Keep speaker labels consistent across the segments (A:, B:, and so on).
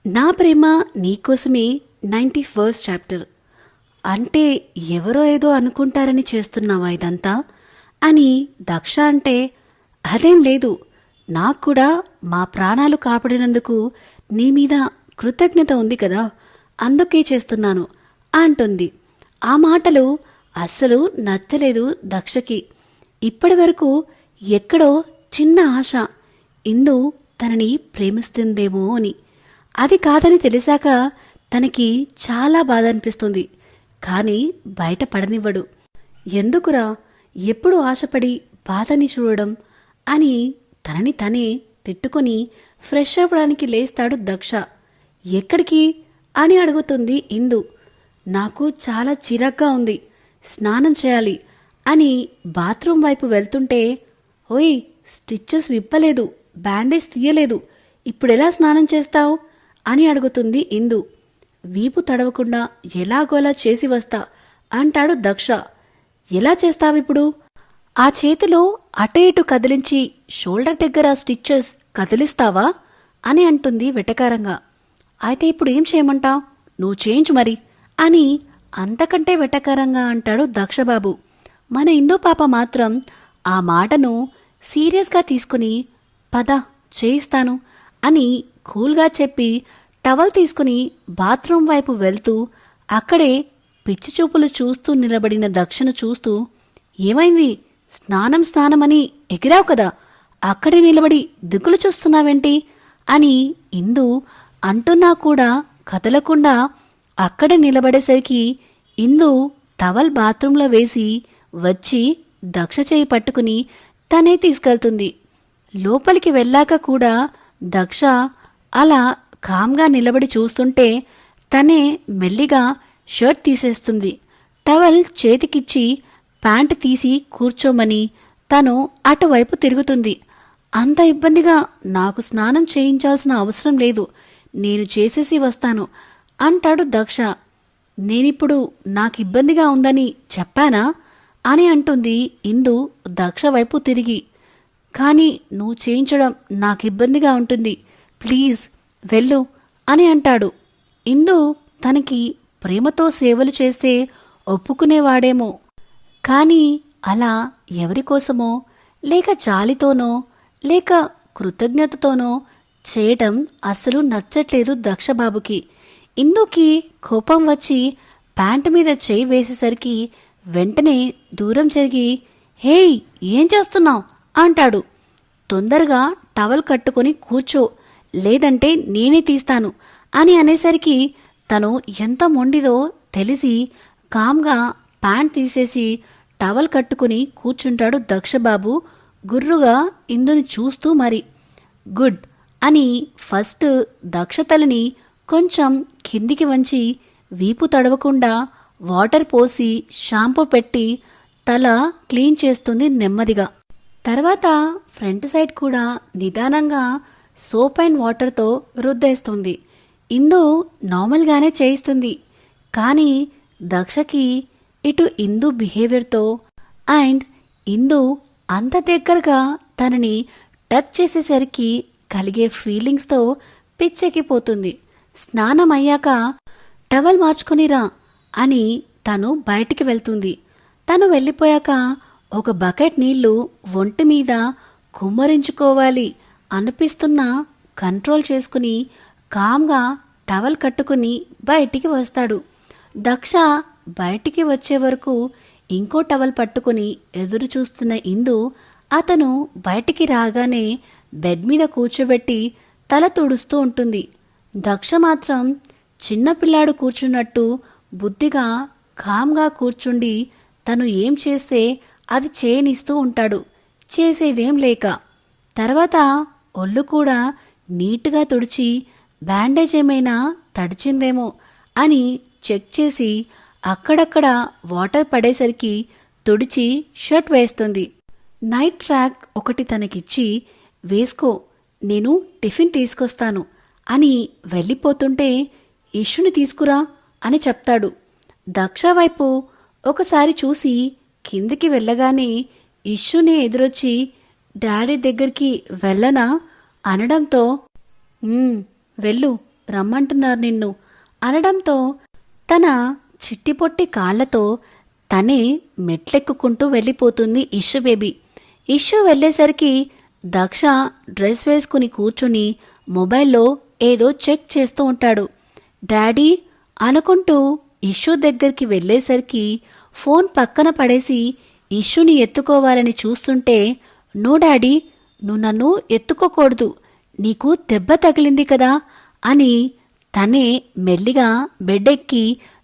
A: నా ప్రేమ నీకోసమే 91st chapter. అంటే ఎవరో ఏదో అనుకుంటారని చేస్తున్నావా ఇదంతా అని దక్ష అంటే, అదేం లేదు, నాకు కూడా మా ప్రాణాలు కాపాడినందుకు నీ మీద కృతజ్ఞత ఉంది కదా, అందుకే చేస్తున్నాను అంటుంది. ఆ మాటలు అస్సలు నచ్చలేదు దక్షకి. ఇప్పటి వరకు ఎక్కడో చిన్న ఆశ, ఇందు తనని ప్రేమిస్తుందేమో అని. అది కాదని తెలిసాక తనకి చాలా బాధ అనిపిస్తుంది. కానీ బయట పడనివ్వడు. ఎందుకురా ఎప్పుడు ఆశపడి బాధని చూడడం అని తనని తనే తిట్టుకొని ఫ్రెష్ అవ్వడానికి లేస్తాడు దక్ష. ఎక్కడికి అని అడుగుతుంది ఇందు. నాకు చాలా చిరాగ్గా ఉంది, స్నానం చేయాలి అని బాత్రూం వైపు వెళ్తుంటే, ఓయ్ స్టిచ్చెస్ విప్పలేదు, బ్యాండేజ్ తీయలేదు, ఇప్పుడెలా స్నానం చేస్తావు అని అడుగుతుంది ఇందు. వీపు తడవకుండా ఎలాగోలా చేసి వస్తా అంటాడు దక్ష. ఎలా చేస్తావిప్పుడు? ఆ చేతిలో అటు ఇటు కదిలించి షోల్డర్ దగ్గర స్టిచ్చెస్ కదిలిస్తావా అని అంటుంది వెటకారంగా. అయితే ఇప్పుడు ఏం చేయమంటావు? నువ్వు చేయించు మరి అని అంతకంటే వెటకారంగా అంటాడు దక్షబాబు. మన ఇందు పాప మాత్రం ఆ మాటను సీరియస్గా తీసుకుని పద చేయిస్తాను అని కూల్గా చెప్పి టవల్ తీసుకుని బాత్రూం వైపు వెళ్తూ అక్కడే పిచ్చి చూపులు చూస్తూ నిలబడిన దక్షను చూస్తూ, ఏమైంది? స్నానమని ఎగిరావు కదా, అక్కడే నిలబడి దిక్కులు చూస్తున్నావేంటి అని ఇందు అంటున్నా కూడా కదలకుండా అక్కడే నిలబడేసరికి ఇందు టవల్ బాత్రూంలో వేసి వచ్చి దక్ష చేయి పట్టుకుని తనే తీసుకెళ్తుంది. లోపలికి వెళ్ళాక కూడా దక్ష అలా కామ్గా నిలబడి చూస్తుంటే తనే మెల్లిగా షర్ట్ తీసేస్తుంది. టవల్ చేతికిచ్చి ప్యాంటు తీసి కూర్చోమని తను అటువైపు తిరుగుతుంది. అంత ఇబ్బందిగా నాకు స్నానం చేయించాల్సిన అవసరం లేదు, నేను చేసేసి వస్తాను అంటాడు దక్ష. నేనిప్పుడు నాకు ఇబ్బందిగా ఉందని చెప్పానా అని అంటుంది ఇందు దక్ష వైపు తిరిగి. కానీ నువ్వు చేయించడం నాకు ఇబ్బందిగా ఉంటుంది, ప్లీజ్ వెళ్ళు అని అంటాడు. ఇందు తనకి ప్రేమతో సేవలు చేస్తే ఒప్పుకునేవాడేమో, కానీ అలా ఎవరికోసమో లేక జాలితోనో లేక కృతజ్ఞతతోనో చేయటం అస్సలు నచ్చట్లేదు దక్షబాబుకి. ఇందుకి కోపం వచ్చి ప్యాంటు మీద చేయి వేసేసరికి వెంటనే దూరం జరిగి, హేయ్ ఏం చేస్తున్నావు అంటాడు. తొందరగా టవల్ కట్టుకొని కూర్చో, లేదంటే నేనే తీస్తాను అని అనేసరికి తను ఎంత మొండిదో తెలిసి కామ్గా ప్యాంట్ తీసేసి టవల్ కట్టుకుని కూర్చుంటాడు దక్షబాబు గుర్రుగా ఇందుని చూస్తూ. మరి గుడ్ అని ఫస్ట్ దక్షతలని కొంచెం కిందికి వంచి వీపు తడవకుండా వాటర్ పోసి షాంపూ పెట్టి తల క్లీన్ చేస్తుంది నెమ్మదిగా. తర్వాత ఫ్రంట్ సైడ్ కూడా నిదానంగా సోప్ అండ్ వాటర్తో రుద్దేస్తుంది. ఇందు నార్మల్గానే చేయిస్తుంది. కానీ దక్షకి ఇటు ఇందు బిహేవియర్తో అండ్ ఇందు అంత దగ్గరగా తనని టచ్ చేసేసరికి కలిగే ఫీలింగ్స్తో పిచ్చెక్కిపోతుంది. స్నానం అయ్యాక టవల్ మార్చుకునిరా అని తను బయటికి వెళ్తుంది. తను వెళ్ళిపోయాక ఒక బకెట్ నీళ్లు ఒంటి మీద కుమ్మరించుకోవాలి అనిపిస్తున్నా కంట్రోల్ చేసుకుని కామ్గా టవల్ కట్టుకుని బయటికి వస్తాడు. దక్ష బయటికి వచ్చే వరకు ఇంకో టవల్ పట్టుకుని ఎదురు చూస్తున్న ఇందు అతను బయటికి రాగానే బెడ్ మీద కూర్చోబెట్టి తల తుడుస్తూ ఉంటుంది. దక్ష మాత్రం చిన్నపిల్లాడు కూర్చున్నట్టు బుద్ధిగా కామ్గా కూర్చుండి తను ఏం చేస్తే అది చేయనిస్తూ ఉంటాడు, చేసేదేం లేక. తర్వాత ఒళ్ళు కూడా నీట్గా తుడిచి బ్యాండేజ్ ఏమైనా తడిచిందేమో అని చెక్ చేసి అక్కడక్కడ వాటర్ పడేసరికి తుడిచి షర్ట్ వేస్తుంది. నైట్ ట్రాక్ ఒకటి తనకిచ్చి, వేసుకో, నేను టిఫిన్ తీసుకొస్తాను అని వెళ్ళిపోతుంటే ఇష్యుని తీసుకురా అని చెప్తాడు. దక్ష వైపు ఒకసారి చూసి కిందికి వెళ్ళగానే ఇష్యుని ఎదురొచ్చి డాడీ దగ్గరికి వెళ్ళనా అనడంతో వెళ్ళు రమ్మంటున్నారు నిన్ను అనడంతో తన చిట్టిపొట్టి కాళ్లతో తనే మెట్లెక్కుకుంటూ వెళ్ళిపోతుంది ఇష్యూ బేబీ. ఇష్యూ వెళ్ళేసరికి దక్ష డ్రెస్ వేసుకుని కూర్చుని మొబైల్లో ఏదో చెక్ చేస్తూ ఉంటాడు. డాడీ అనుకుంటూ ఇష్యూ దగ్గరికి వెళ్ళేసరికి ఫోన్ పక్కన పడేసి ఇష్యూని ఎత్తుకోవాలని చూస్తుంటే, నో డాడీ, నువ్వు నన్ను ఎత్తుకోకూడదు, నీకు దెబ్బ తగిలింది కదా అని తనే మెల్లిగా బెడ్డెక్కి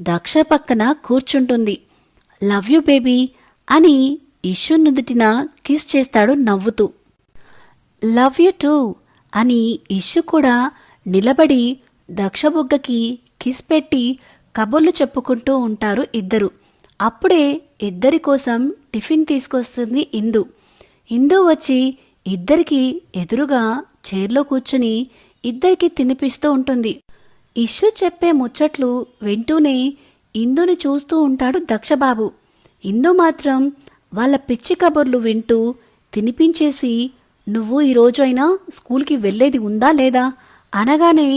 A: దక్ష పక్కన కూర్చుంటుంది. లవ్ యూ బేబీ అని ఇష్యూ నుదుటిన కిస్ చేస్తాడు నవ్వుతూ. లవ్ యూ టూ అని ఇష్యూ కూడా నిలబడి దక్ష బుగ్గకి కిస్ పెట్టి కబుర్లు చెప్పుకుంటూ ఉంటారు ఇద్దరు. అప్పుడే ఇద్దరి కోసం టిఫిన్ తీసుకొస్తుంది ఇందు. ఇందు వచ్చి ఇద్దరికి ఎదురుగా చైర్లో కూర్చుని ఇద్దరికి తినిపిస్తూ ఉంటుంది. ఇష్యూ చెప్పే ముచ్చట్లు వింటూనే ఇందుని చూస్తూ ఉంటాడు దక్షబాబు. ఇందు మాత్రం వాళ్ళ పిచ్చి కబుర్లు వింటూ తినిపించేసి, నువ్వు ఈరోజు అయినా స్కూల్కి వెళ్ళేది ఉందా లేదా అనగానే,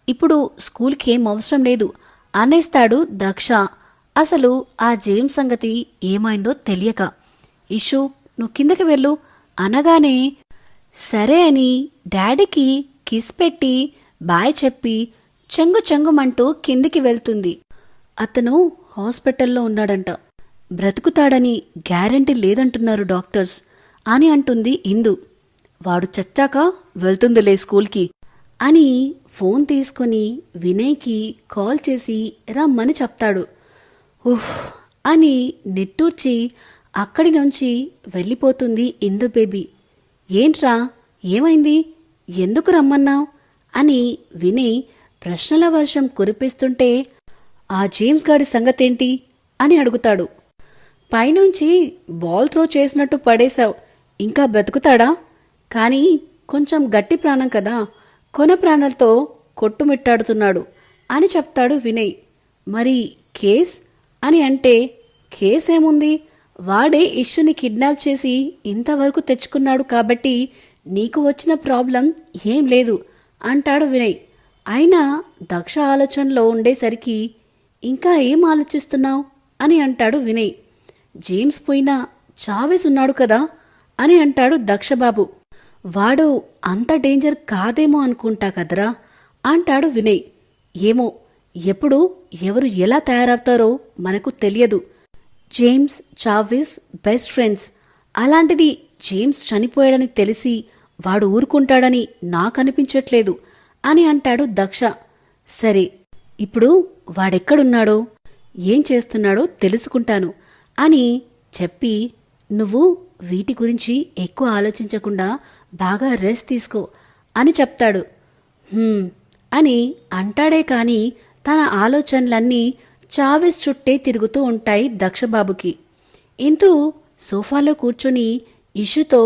A: ఇప్పుడు స్కూల్కి ఏం అవసరం లేదు అనేస్తాడు దక్ష. అసలు ఆ జేమ్స్ సంగతి ఏమైందో తెలియక. ఇష్యూ నువ్వు కిందకి వెళ్ళు అనగానే సరే అని డాడీకి కిస్ పెట్టి బాయ్ చెప్పి చెంగు చెంగుమంటూ కిందికి వెళ్తుంది. అతను హాస్పిటల్లో ఉన్నాడంట, బ్రతుకుతాడని గ్యారెంటీ లేదంటున్నారు డాక్టర్స్ అని అంటుంది ఇందు. వాడు చచ్చాక వెళ్తుందిలే స్కూల్కి అని ఫోన్ తీసుకుని వినయ్కి కాల్ చేసి రమ్మని చెప్తాడు. ఉహ్ అని నిట్టూర్చి అక్కడి నుంచి వెళ్ళిపోతుంది ఇందు బేబీ. ఏంట్రా, ఏమైంది, ఎందుకు రమ్మన్నావు అని వినయ్ ప్రశ్నల వర్షం కురిపిస్తుంటే, ఆ జేమ్స్ గాడి సంగతేంటి అని అడుగుతాడు. పైనుంచి బాల్ త్రో చేసినట్టు పడేశావు, ఇంకా బ్రతుకుతాడా? కానీ కొంచెం గట్టి ప్రాణం కదా, కొన ప్రాణాలతో కొట్టుమిట్టాడుతున్నాడు అని చెప్తాడు వినయ్. మరి కేస్ అని అంటే, కేసేముంది, వాడే ఇష్యూని కిడ్నాప్ చేసి ఇంతవరకు తెచ్చుకున్నాడు కాబట్టి నీకు వచ్చిన ప్రాబ్లం ఏం లేదు అంటాడు వినయ్. అయినా దక్ష ఆలోచనలో ఉండేసరికి, ఇంకా ఏం ఆలోచిస్తున్నావు అని అంటాడు వినయ్. జేమ్స్ పోయినా చావేస్ ఉన్నాడు కదా అని అంటాడు దక్షబాబు. వాడు అంత డేంజర్ కాదేమో అనుకుంటా కదరా అంటాడు వినయ్. ఏమో, ఎప్పుడు ఎవరు ఎలా తయారవుతారో మనకు తెలియదు. జేమ్స్ చావేస్ బెస్ట్ ఫ్రెండ్స్, అలాంటిది జేమ్స్ చనిపోయాడని తెలిసి వాడు ఊరుకుంటాడని నాకనిపించట్లేదు అని అంటాడు దక్ష. సరే, ఇప్పుడు వాడెక్కడున్నాడో ఏం చేస్తున్నాడో తెలుసుకుంటాను అని చెప్పి, నువ్వు వీటి గురించి ఎక్కువ ఆలోచించకుండా బాగా రెస్ట్ తీసుకో అని చెప్తాడు. అని అంటాడే కాని తన ఆలోచనలన్నీ చావేస్ చుట్టే తిరుగుతూ ఉంటాయి దక్షబాబుకి. ఇంతూ సోఫాలో కూర్చొని ఇష్యూతో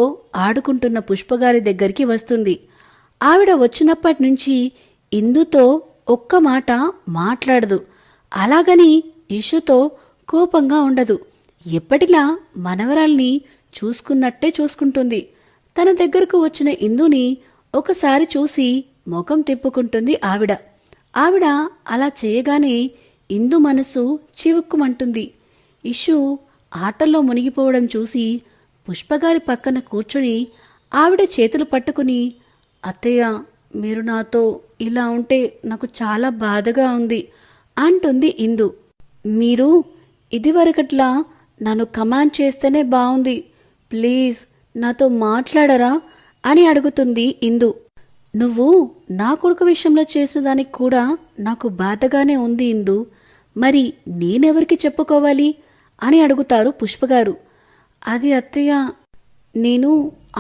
A: ఆడుకుంటున్న పుష్పగారి దగ్గరికి వస్తుంది. ఆవిడ వచ్చినప్పటి నుంచి ఇందుతో ఒక్క మాట మాట్లాడదు. అలాగని ఇష్యూతో కోపంగా ఉండదు. ఎప్పటిలా మనవరాల్ని చూసుకున్నట్టే చూసుకుంటుంది. తన దగ్గరకు వచ్చిన ఇందుని ఒకసారి చూసి ముఖం తిప్పుకుంటుంది ఆవిడ. ఆవిడ అలా చేయగానే ఇందు మనసు చివుక్కుమంటుంది. ఇష్యూ ఆటల్లో మునిగిపోవడం చూసి పుష్పగారి పక్కన కూర్చుని ఆవిడ చేతులు పట్టుకుని, అత్తయ్య, మీరు నాతో ఇలా ఉంటే నాకు చాలా బాధగా ఉంది అంటుంది ఇందు. మీరు ఇదివరకట్లా నన్ను కమాండ్ చేస్తేనే బావుంది, ప్లీజ్ నాతో మాట్లాడరా అని అడుగుతుంది ఇందు. నువ్వు నా కొడుకు విషయంలో చేసిన దానికి కూడా నాకు బాధగానే ఉంది ఇందు, మరి నేనెవరికి చెప్పుకోవాలి అని అడుగుతారు పుష్పగారు. అది అత్తయ్య, నేను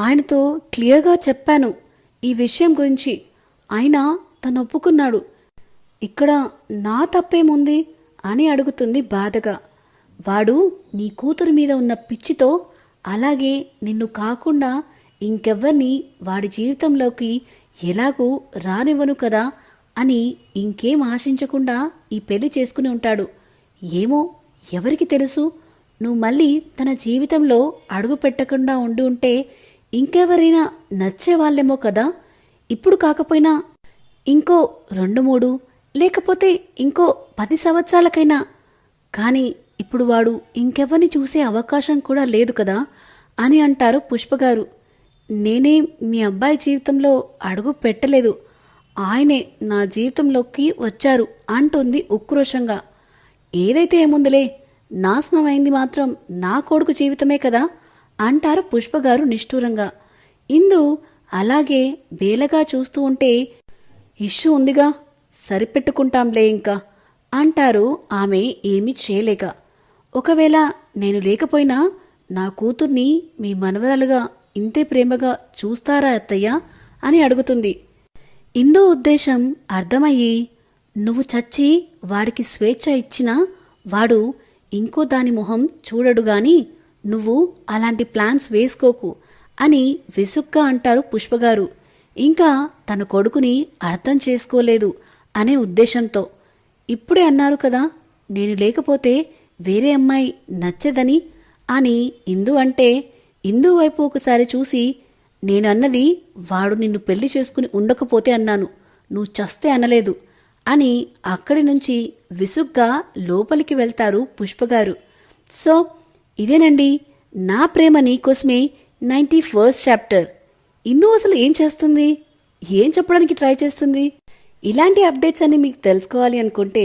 A: ఆయనతో క్లియర్గా చెప్పాను ఈ విషయం గురించి, అయినా తను ఒప్పుకున్నాడు, ఇక్కడ నా తప్పేముంది అని అడుగుతుంది బాధగా. వాడు నీ కూతురు మీద ఉన్న పిచ్చితో అలాగే నిన్ను కాకుండా ఇంకెవ్వరిని వాడి జీవితంలోకి ఎలాగూ రానివ్వను కదా అని ఇంకేం ఆశించకుండా ఈ పెళ్లి చేసుకుని ఉంటాడు. ఏమో, ఎవరికి తెలుసు, నువ్వు మళ్ళీ తన జీవితంలో అడుగు పెట్టకుండా ఉండి ఉంటే ఇంకెవరైనా నచ్చేవాళ్ళేమో కదా. ఇప్పుడు కాకపోయినా ఇంకో 2-3 లేకపోతే ఇంకో 10 సంవత్సరాలకైనా, కానీ ఇప్పుడు వాడు ఇంకెవరిని చూసే అవకాశం కూడా లేదు కదా అని అంటారు పుష్పగారు. నేనే మీ అబ్బాయి జీవితంలో అడుగు పెట్టలేదు, ఆయనే నా జీవితంలోకి వచ్చారు అంటుంది ఉక్రోషంగా. ఏదైతే ఏముందిలే, నాశనం అయింది మాత్రం నా కొడుకు జీవితమే కదా అంటారు పుష్పగారు నిష్ఠూరంగా. ఇందు అలాగే బేలగా చూస్తూ ఉంటే, ఇష్యూ ఉందిగా, సరిపెట్టుకుంటాంలే ఇంకా అంటారు ఆమె ఏమీ చేయలేక. ఒకవేళ నేను లేకపోయినా నా కూతుర్ని మీ మనవరాలుగా ఇంతే ప్రేమగా చూస్తారా అత్తయ్య అని అడుగుతుంది. ఇందు ఉద్దేశం అర్థమయ్యి, నువ్వు చచ్చి వాడికి స్వేచ్ఛ ఇచ్చినా వాడు ఇంకో దాని మొహం చూడడుగాని నువ్వు అలాంటి ప్లాన్స్ వేసుకోకు అని విసుగ్గా అంటారు పుష్పగారు. ఇంకా తన కొడుకుని అర్థం చేసుకోలేదు అనే ఉద్దేశంతో. ఇప్పుడే అన్నారు కదా నేను లేకపోతే వేరే అమ్మాయి నచ్చదని అని ఇందు అంటే, ఇందు వైపు ఒకసారి చూసి, నేనన్నది వాడు నిన్ను పెళ్లి చేసుకుని ఉండకపోతే అన్నాను, నువ్వు చస్తే అనలేదు అని అక్కడి నుంచి విసుగ్గా లోపలికి వెళ్తారు పుష్పగారు. సో ఇదేనండి నా ప్రేమ నీకోసమే 91st చాప్టర్. ఇందు అసలు ఏం చేస్తుంది, ఏం చెప్పడానికి ట్రై చేస్తుంది? ఇలాంటి అప్డేట్స్ అన్ని మీకు తెలుసుకోవాలి అనుకుంటే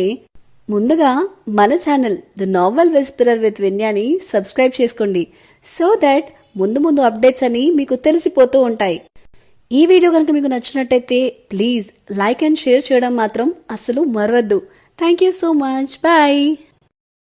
A: ముందుగా మన channel the novel whisperer with విన్యాని సబ్స్క్రైబ్ చేసుకోండి. సో దట్ ముందు అప్డేట్స్ అని మీకు తెలిసిపోతూ ఉంటాయి. ఈ వీడియో కనుక మీకు నచ్చినట్టయితే ప్లీజ్ లైక్ అండ్ షేర్ చేయడం మాత్రం అస్సలు మరవద్దు. Thank you so much. Bye.